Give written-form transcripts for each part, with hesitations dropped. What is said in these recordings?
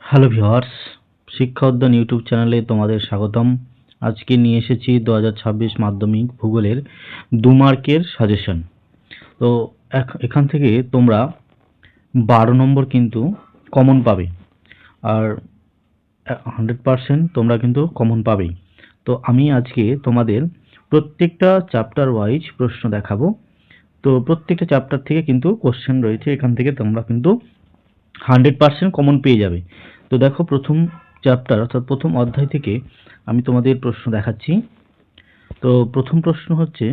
Hello viewers, শিক্ষা উদ্যান YouTube চ্যানেলে তোমাদের স্বাগতম। আজকে নিয়ে এসেছি 2026 মাধ্যমিক ভূগোলের 2 মার্কের সাজেশন। তো এখান থেকে তোমরা 12 নম্বর কিন্তু কমন পাবে, আর 100% তোমরা কিন্তু কমন পাবেই। তো আমি আজকে তোমাদের প্রত্যেকটা চ্যাপ্টার ওয়াইজ প্রশ্ন দেখাবো। তো প্রত্যেকটা চ্যাপ্টার থেকে কিন্তু কোশ্চেন রয়েছে, এখান থেকে তোমরা কিন্তু 100% কমন পেয়ে যাবে। তো দেখো, প্রথম চ্যাপ্টার অর্থাৎ প্রথম অধ্যায় থেকে আমি তোমাদের প্রশ্ন দেখাচ্ছি। তো প্রথম প্রশ্ন হচ্ছে,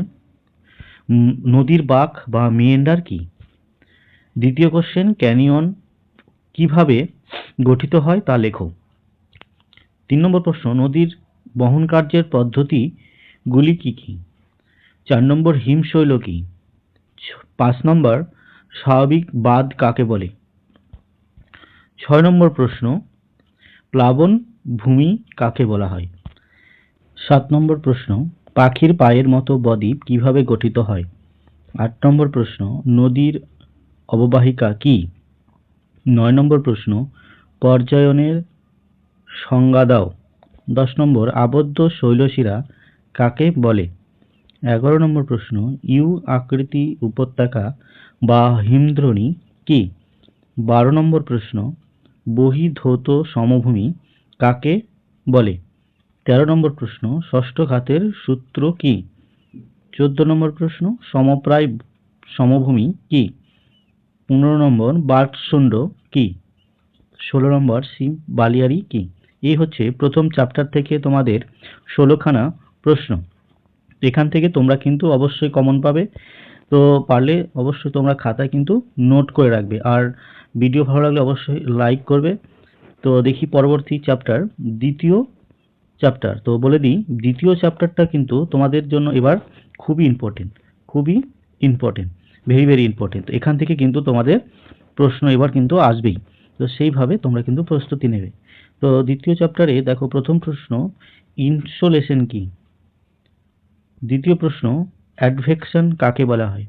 নদীর বাঁক বা মিয়েন্ডার কি? দ্বিতীয় কোশ্চেন, ক্যানিয়ন কিভাবে গঠিত হয় তা লেখো। 3 নম্বর প্রশ্ন, নদীর বহন কার্যের পদ্ধতিগুলি কি কি? 4 নম্বর, হিমশৈল কি? 5 নম্বর, স্বাভাবিক বাঁধ কাকে বলে? 6 নম্বর প্রশ্ন, প্লাবন ভূমি কাকে বলা হয়? 7 নম্বর প্রশ্ন, পাখির পায়ের মতো বদ্বীপ কিভাবে গঠিত হয়? 8 নম্বর প্রশ্ন, নদীর অববাহিকা কি? 9 নম্বর প্রশ্ন, পর্যায়নের সংজ্ঞা দাও। 10 নম্বর, আবদ্ধ শৈলশিরা কাকে বলে? 11 নম্বর প্রশ্ন, ইউ আকৃতি উপত্যকা বা হিমদ্রোণী কি? 12 নম্বর প্রশ্ন, বহিঃধৌত সমভূমি কাকে বলে? 13 নম্বর প্রশ্ন, ষষ্ঠ ঘাতের সূত্র কি? 14 নম্বর প্রশ্ন, সমপ্রায় সমভূমি কি? 15 নম্বর, বার্কসুন্ড কি? 16 নম্বর, সিম বালিয়ারি কি? এই হচ্ছে প্রথম চ্যাপ্টার থেকে তোমাদের 16খানা প্রশ্ন। এখান থেকে তোমরা কিন্তু অবশ্যই কমন পাবে। তো পারলে অবশ্যই তোমরা খাতায় কিন্তু নোট করে রাখবে, আর ভিডিও ভালো লাগলে অবশ্যই লাইক করবে। তো দেখি পরবর্তী চ্যাপ্টার, দ্বিতীয় চ্যাপ্টার। তো বলে দিই, দ্বিতীয় চ্যাপ্টারটা কিন্তু তোমাদের জন্য এবার খুবই ইম্পর্টেন্ট, খুবই ইম্পর্টেন্ট, ভেরি ভেরি ইম্পর্টেন্ট। এখান থেকে কিন্তু তোমাদের প্রশ্ন এবার কিন্তু আসবেই। তো সেইভাবে তোমরা কিন্তু প্রস্তুতি নেবে। তো দ্বিতীয় চ্যাপ্টারে দেখো, প্রথম প্রশ্ন, ইনসোলেশন কি? দ্বিতীয় প্রশ্ন, অ্যাডভেকশন কাকে বলা হয়?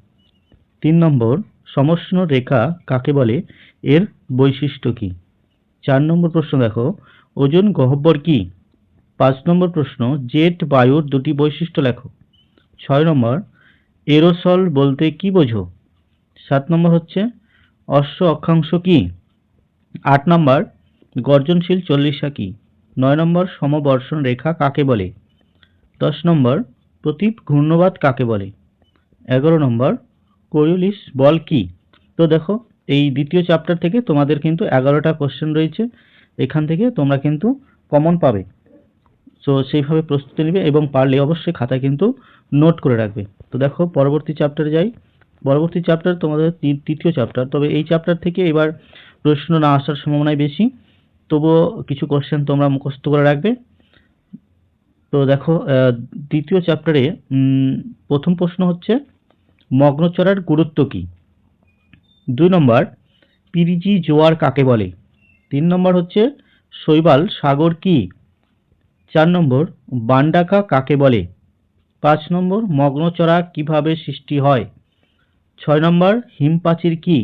3 নম্বর, সমষ্ণ রেখা কাকে বলে, এর বৈশিষ্ট্য কি? 4 নম্বর প্রশ্ন দেখো, ওজোন গহ্বর কি? 5 নম্বর প্রশ্ন, জেট বায়ুর দুটি বৈশিষ্ট্য লেখো। 6 নম্বর, এরোসল বলতে কি বোঝো? 7 নম্বর হচ্ছে, অশ্ব অক্ষাংশ কি? 8 নম্বর, গর্জনশীল চল্লিশা কি? 9 নম্বর, সমবর্ষণ রেখা কাকে বলে? 10 নম্বর, প্রতীপ ঘূর্ণবাদ কাকে বলে? 11 নম্বর, কোরিওলিস বল কি? তো দেখো, এই দ্বিতীয় চ্যাপ্টার থেকে তোমাদের কিন্তু 11টা কোশ্চেন রয়েছে, এখান থেকে তোমরা কিন্তু কমন পাবে। সো সেইভাবে প্রস্তুতি নেবে এবং পারলে অবশ্যই খাতায় কিন্তু নোট করে রাখবে। তো দেখো, পরবর্তী চ্যাপ্টারে যাই। পরবর্তী চ্যাপ্টার তোমাদের তৃতীয় চ্যাপ্টার, তবে এই চ্যাপ্টার থেকে এবার প্রশ্ন না আসার সম্ভাবনাই বেশি, তবুও কিছু কোশ্চেন তোমরা মুখস্থ করে রাখবে। তো দেখো, দ্বিতীয় চ্যাপ্টারে প্রথম প্রশ্ন হচ্ছে, মগ্নচড়ার গুরুত্ব কি? 2 নম্বর, পিরিজি জোয়ার কাকে বলে? 3 নম্বর হচ্ছে, শৈবাল সাগর কি? 4 নম্বর, বান্ডাকা কাকে বলে? 5 নম্বর, মগ্নচড়া কিভাবে সৃষ্টি হয়? 6 নম্বর, হিমপ্রাচীর কি?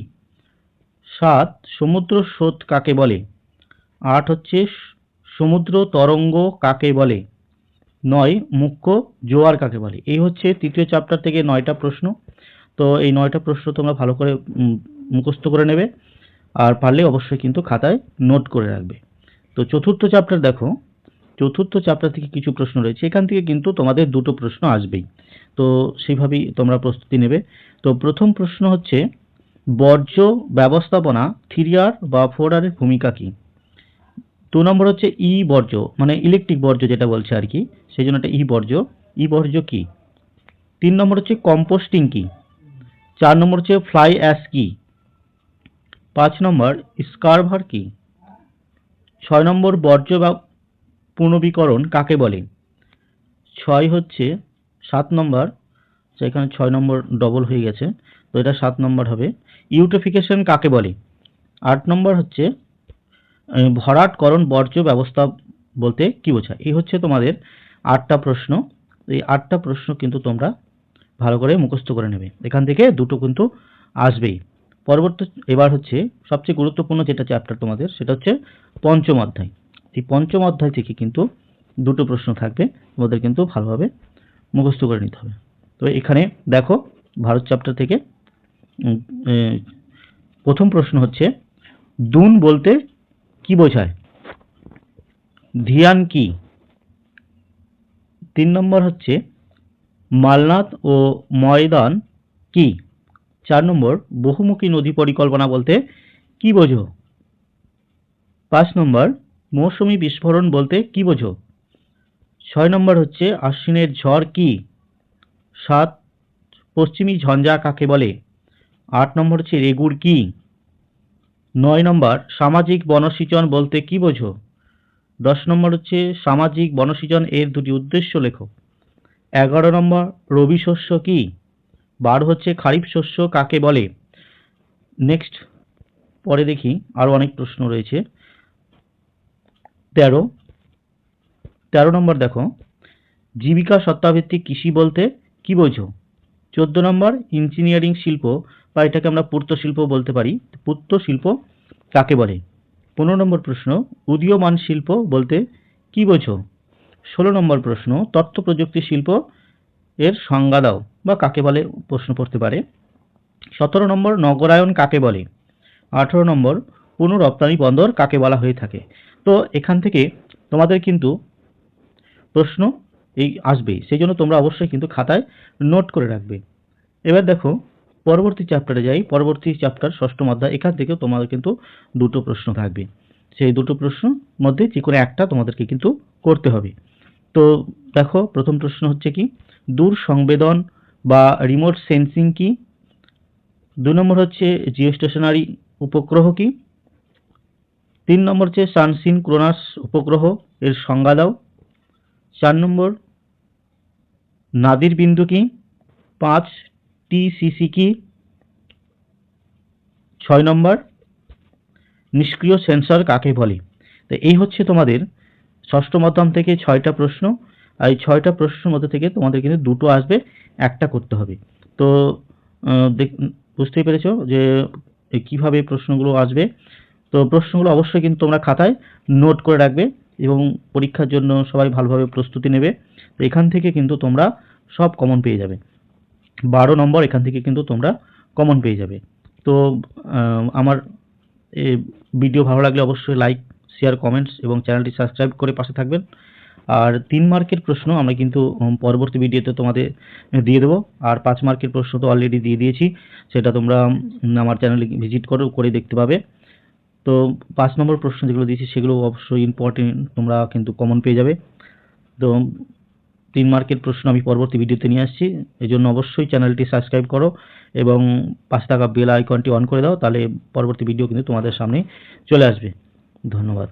7, সমুদ্র স্রোত কাকে বলে? 8 হচ্ছে, সমুদ্র তরঙ্গ কাকে বলে? 9, মুখ্য জোয়ার কাকে বলে? এই হচ্ছে তৃতীয় চ্যাপ্টার থেকে 9টা প্রশ্ন। তো এই 9টা প্রশ্ন তোমরা ভালো করে মুখস্থ করে নেবে, আর পারলে অবশ্যই কিন্তু খাতায় নোট করে রাখবে। তো চতুর্থ চ্যাপ্টার দেখো, চতুর্থ চ্যাপ্টার থেকে কিছু প্রশ্ন রয়েছে, এখান থেকে কিন্তু তোমাদের দুটো প্রশ্ন আসবেই। তো সেইভাবেই তোমরা প্রস্তুতি নেবে। তো প্রথম প্রশ্ন হচ্ছে, বর্জ্য ব্যবস্থাপনা 3R বা 4R এর ভূমিকা কি? 2 নম্বর হচ্ছে, ই বর্জ্য মানে ইলেকট্রিক বর্জ্য যেটা বলছে আর কি, সেই জন্য এটা ই বর্জ্য। ই বর্জ্য কি? 3 নম্বর হচ্ছে, কম্পোস্টিং কি? 4 নম্বর হচ্ছে, ফ্লাই অ্যাশ কি? 5 নম্বর, স্কারভার কি? 6 নম্বর, বর্জ্য বা পুনর্বীকরণ কাকে বলে? 6 হচ্ছে, 7 নম্বর, সেখানে 6 নম্বর ডবল হয়ে গেছে, তো এটা 7 নম্বর হবে, ইউট্রোফিকেশন কাকে বলে? 8 নম্বর হচ্ছে, ভরাটকরণ বর্জ্য ব্যবস্থা বলতে কি বোঝায়? এই হচ্ছে তোমাদের 8টা প্রশ্ন। এই 8টা প্রশ্ন কিন্তু তোমরা ভালো করে মুখস্থ করে নেবে, এখান থেকে দুটো কিন্তু আসবেই। পরবর্তী এবার হচ্ছে সবচেয়ে গুরুত্বপূর্ণ যেটা চ্যাপ্টার তোমাদের, সেটা হচ্ছে পঞ্চম অধ্যায়। এই পঞ্চম অধ্যায় থেকে কিন্তু দুটো প্রশ্ন থাকবে, তোমাদের কিন্তু ভালোভাবে মুখস্থ করে নিতে হবে। তো এখানে দেখো ভারত চ্যাপ্টার থেকে প্রথম প্রশ্ন হচ্ছে, দুন বলতে কি বোঝায়? ধিয়ান কি? 3 নম্বর হচ্ছে মালনাদ ও ময়দান কি? 4 নম্বর বহুমুখী নদী পরিকল্পনা বলতে কি বোঝো? 5 নম্বর মৌসুমী বিস্ফোরণ বলতে কি বোঝো? 6 নম্বর হচ্ছে আশ্বিনের ঝড় কি? 7 পশ্চিমী ঝঞ্ঝা কাকে বলে? 8 নম্বর হচ্ছে রেগুড় কি? 9 নম্বর সামাজিক বনসৃজন বলতে কি বোঝো? 10 নম্বর হচ্ছে সামাজিক বনসৃজন এর দুটি উদ্দেশ্য লেখো। 11 নম্বর রবি শস্য কি? 12 হচ্ছে খারিফ শস্য কাকে বলে? নেক্সট পরে দেখি আরো অনেক প্রশ্ন রয়েছে। 13 নম্বর দেখো, জীবিকা সত্তাভিত্তিক কৃষি বলতে কি বোঝো? 14 নম্বর ইঞ্জিনিয়ারিং শিল্প বা এটাকে আমরা পূর্ত শিল্প বলতে পারি, পূর্ত শিল্প কাকে বলে? 15 নম্বর প্রশ্ন, উদীয়মান শিল্প বলতে কি বোঝো? 16 নম্বর প্রশ্ন, তথ্য প্রযুক্তি শিল্প এর সংজ্ঞা দাও বা কাকে বলে প্রশ্ন পড়তে পারে। 17 নম্বর নগরায়ন কাকে বলে? 18 নম্বর পুনঃ রপ্তানি বন্দর কাকে বলা হয়ে থাকে? তো এখান থেকে তোমাদের কিন্তু প্রশ্ন এই আসবে, সেই জন্য তোমরা অবশ্যই কিন্তু খাতায় নোট করে রাখবে। এবার দেখো পরবর্তী চ্যাপ্টারে যাই। পরবর্তী চ্যাপ্টার ষষ্ঠম অধ্যায়, এখান থেকেও তোমাদের কিন্তু দুটো প্রশ্ন থাকবে। সেই দুটো প্রশ্ন মধ্যে যে কোনো একটা তোমাদেরকে কিন্তু করতে হবে। তো দেখো প্রথম প্রশ্ন হচ্ছে কি, দূর সংবেদন বা রিমোট সেন্সিং কি? 2 নম্বর হচ্ছে জিওস্টেশনারি উপগ্রহ কি? 3 নম্বর হচ্ছে সানসিনক্রোনাস উপগ্রহ এর সংজ্ঞা দাও। 4 নম্বর নাদির বিন্দু কি? 5 টিসিসি কি? 6 নম্বর নিষ্ক্রিয় সেন্সর কাকে বলে? তো এই হচ্ছে তোমাদের ষষ্ঠ অধ্যায় থেকে 6টা প্রশ্ন। আর এই 6টা প্রশ্নের মধ্যে থেকে তোমাদের কিন্তু দুটো আসবে, একটা করতে হবে। তো বুঝতেই পেরেছো যে কিভাবে প্রশ্নগুলো আসবে। তো প্রশ্নগুলো অবশ্যই কিন্তু তোমরা খাতায় নোট করে রাখবে এবং পরীক্ষার জন্য সবাই ভালোভাবে প্রস্তুতি নেবে। তো এখান থেকে কিন্তু তোমরা সব কমন পেয়ে যাবে। 12 নম্বর এখান থেকে কিন্তু তোমরা কমন পেয়ে যাবে। তো আমার ভিডিও ভালো লাগলে অবশ্যই লাইক, শেয়ার, কমেন্টস এবং চ্যানেলটি সাবস্ক্রাইব করে পাশে থাকবেন। আর 3 মার্কের প্রশ্ন আমরা কিন্তু পরবর্তী ভিডিওতে তোমাদের দিয়ে দেবো। আর 5 মার্কের প্রশ্ন তো অলরেডি দিয়ে দিয়েছি, সেটা তোমরা আমার চ্যানেলে ভিজিট করে দেখতে পাবে। তো 5 নম্বর প্রশ্ন যেগুলো দিয়েছি সেগুলো অবশ্যই ইম্পর্টেন্ট, তোমরা কিন্তু কমন পেয়ে যাবে। তো 3 মার্কের প্রশ্ন আমি পরবর্তী ভিডিওতে নিয়ে আসছি, এই জন্য অবশ্যই চ্যানেলটি সাবস্ক্রাইব করো এবং পাশে থাকা বেল আইকনটি অন করে দাও, তাহলে পরবর্তী ভিডিও কিন্তু তোমাদের সামনে চলে আসবে। ধন্যবাদ।